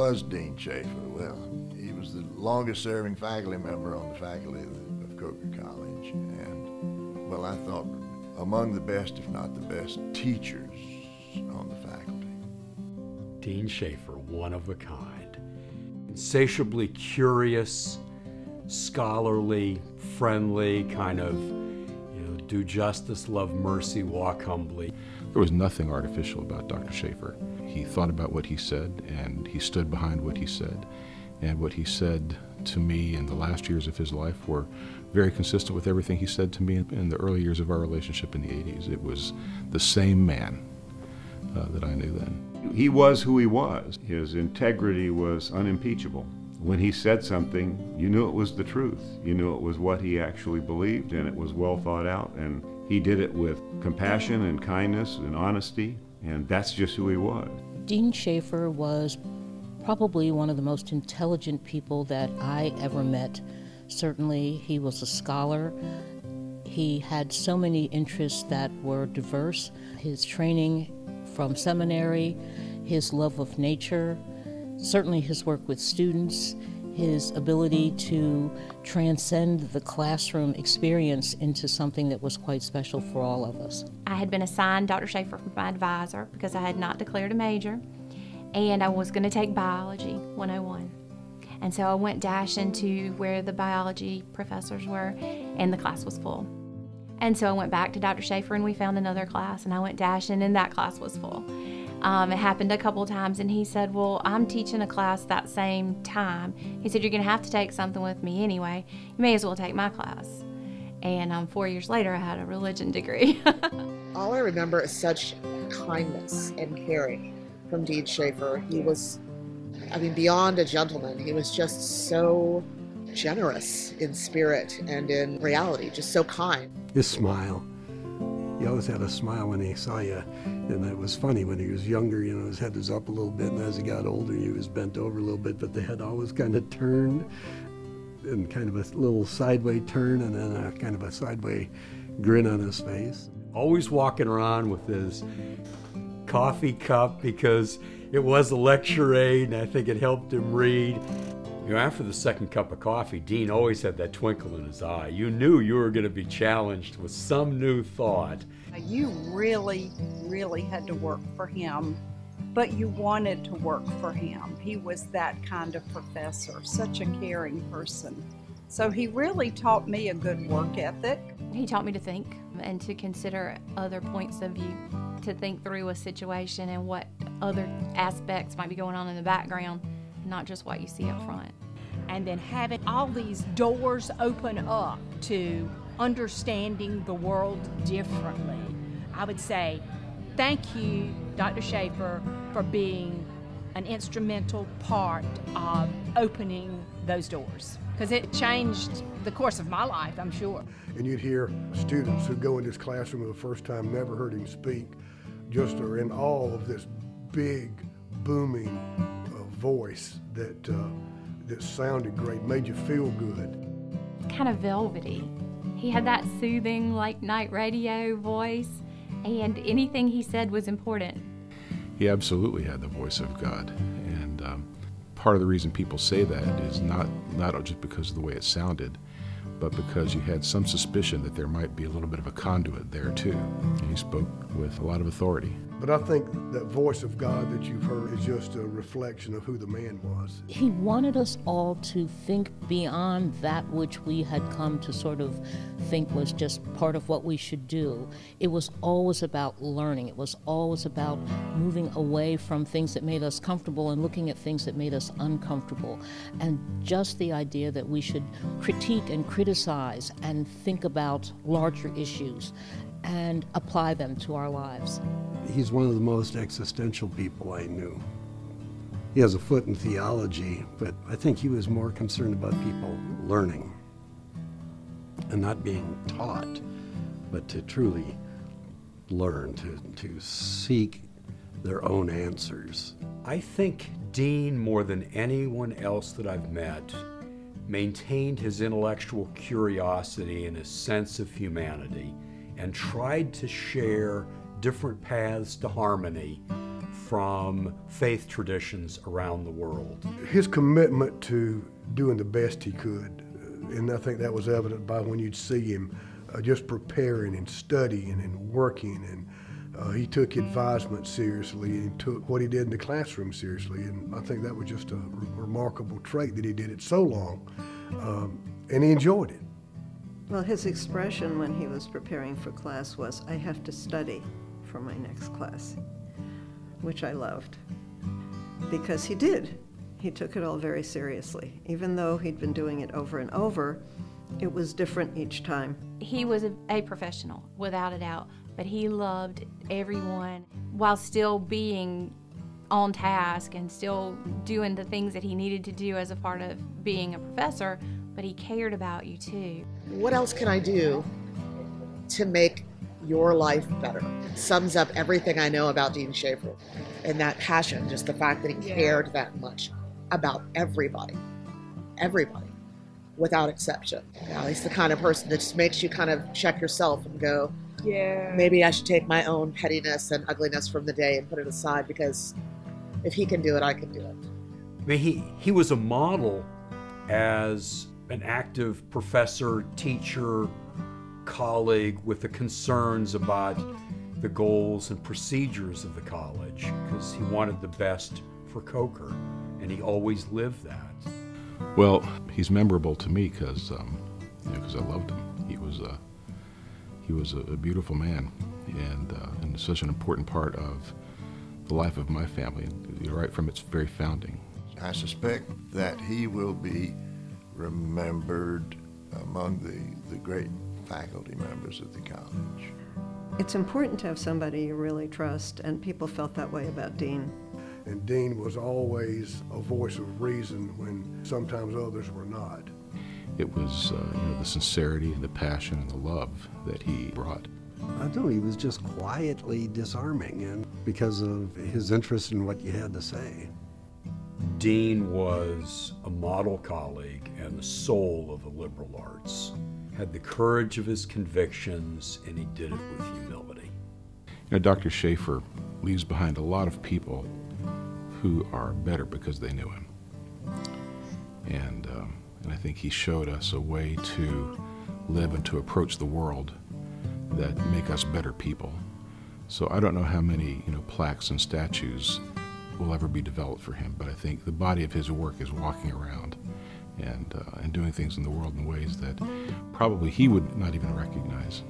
was Deane Shaffer? Well, he was the longest-serving faculty member on the faculty of Coker College, and, well, I thought among the best, if not the best, teachers on the faculty. Deane Shaffer, one of a kind. Insatiably curious, scholarly, friendly, kind of, do justice, love mercy, walk humbly. There was nothing artificial about Dr. Shaffer. He thought about what he said, and he stood behind what he said. And what he said to me in the last years of his life were very consistent with everything he said to me in the early years of our relationship in the 80s. It was the same man that I knew then. He was who he was. His integrity was unimpeachable. When he said something, you knew it was the truth. You knew it was what he actually believed, and it was well thought out. And he did it with compassion and kindness and honesty, and that's just who he was. Deane Shaffer was probably one of the most intelligent people that I ever met. Certainly, he was a scholar. He had so many interests that were diverse. His training from seminary, his love of nature, certainly his work with students, his ability to transcend the classroom experience into something that was quite special for all of us. I had been assigned Dr. Shaffer for my advisor because I had not declared a major, and I was going to take Biology 101. And so I went dashing to where the biology professors were, and the class was full. And so I went back to Dr. Shaffer, and we found another class, and I went dashing, and that class was full. It happened a couple of times, and he said, well, I'm teaching a class that same time. He said, you're going to have to take something with me anyway. You may as well take my class. And 4 years later, I had a religion degree. All I remember is such kindness and caring from Deane Shaffer. He was, beyond a gentleman. He was just so generous in spirit and in reality, just so kind. His smile. He always had a smile when he saw you, and it was funny when he was younger, his head was up a little bit, and as he got older, he was bent over a little bit, but the head always kind of turned, and kind of a little sideway turn, and then a kind of a sideway grin on his face. Always walking around with his coffee cup because it was a lecture aid, and I think it helped him read. After the second cup of coffee, Deane always had that twinkle in his eye. You knew you were going to be challenged with some new thought. You really, really had to work for him, but you wanted to work for him. He was that kind of professor, such a caring person. So he really taught me a good work ethic. He taught me to think and to consider other points of view, to think through a situation and what other aspects might be going on in the background, not just what you see up front. And then having all these doors open up to understanding the world differently. I would say, thank you, Dr. Shaffer, for being an instrumental part of opening those doors, because it changed the course of my life, I'm sure. And you'd hear students who go in this classroom for the first time, never heard him speak, just are in awe of this big, booming voice that sounded great, made you feel good. Kind of velvety. He had that soothing, like night radio voice, and anything he said was important. He absolutely had the voice of God, and part of the reason people say that is not just because of the way it sounded, but because you had some suspicion that there might be a little bit of a conduit there too. And he spoke with a lot of authority. But I think that voice of God that you've heard is just a reflection of who the man was. He wanted us all to think beyond that which we had come to sort of think was just part of what we should do. It was always about learning. It was always about moving away from things that made us comfortable and looking at things that made us uncomfortable. And just the idea that we should critique and criticize and think about larger issues and apply them to our lives. He's one of the most existential people I knew. He has a foot in theology, but I think he was more concerned about people learning and not being taught, but to truly learn, to seek their own answers. I think Deane, more than anyone else that I've met, maintained his intellectual curiosity and his sense of humanity and tried to share different paths to harmony from faith traditions around the world. His commitment to doing the best he could, and I think that was evident by when you'd see him just preparing and studying and working, and he took advisement seriously and took what he did in the classroom seriously, and I think that was just a remarkable trait that he did it so long, and he enjoyed it. Well, his expression when he was preparing for class was, "I have to study for my next class," which I loved, because he did. He took it all very seriously. Even though he'd been doing it over and over, it was different each time. He was a professional, without a doubt, but he loved everyone while still being on task and still doing the things that he needed to do as a part of being a professor, but he cared about you too. What else can I do to make your life better? Sums up everything I know about Deane Shaffer, and that passion, just the fact that he cared that much about everybody, without exception. He's the kind of person that just makes you kind of check yourself and go, maybe I should take my own pettiness and ugliness from the day and put it aside, because if he can do it, I can do it. I mean, he was a model as an active professor, teacher, colleague with the concerns about the goals and procedures of the college, because he wanted the best for Coker, and he always lived that. Well, he's memorable to me because I loved him. He was a beautiful man, and such an important part of the life of my family, right from its very founding. I suspect that he will be remembered among the great faculty members of the college. It's important to have somebody you really trust, and people felt that way about Deane. And Deane was always a voice of reason when sometimes others were not. It was the sincerity and the passion and the love that he brought. I don't know, he was just quietly disarming, and because of his interest in what you had to say. Deane was a model colleague and the soul of the liberal arts. Had the courage of his convictions, and he did it with humility. Dr. Shaffer leaves behind a lot of people who are better because they knew him. And I think he showed us a way to live and to approach the world that make us better people. So I don't know how many plaques and statues will ever be developed for him, but I think the body of his work is walking around and doing things in the world in ways that probably he would not even recognize.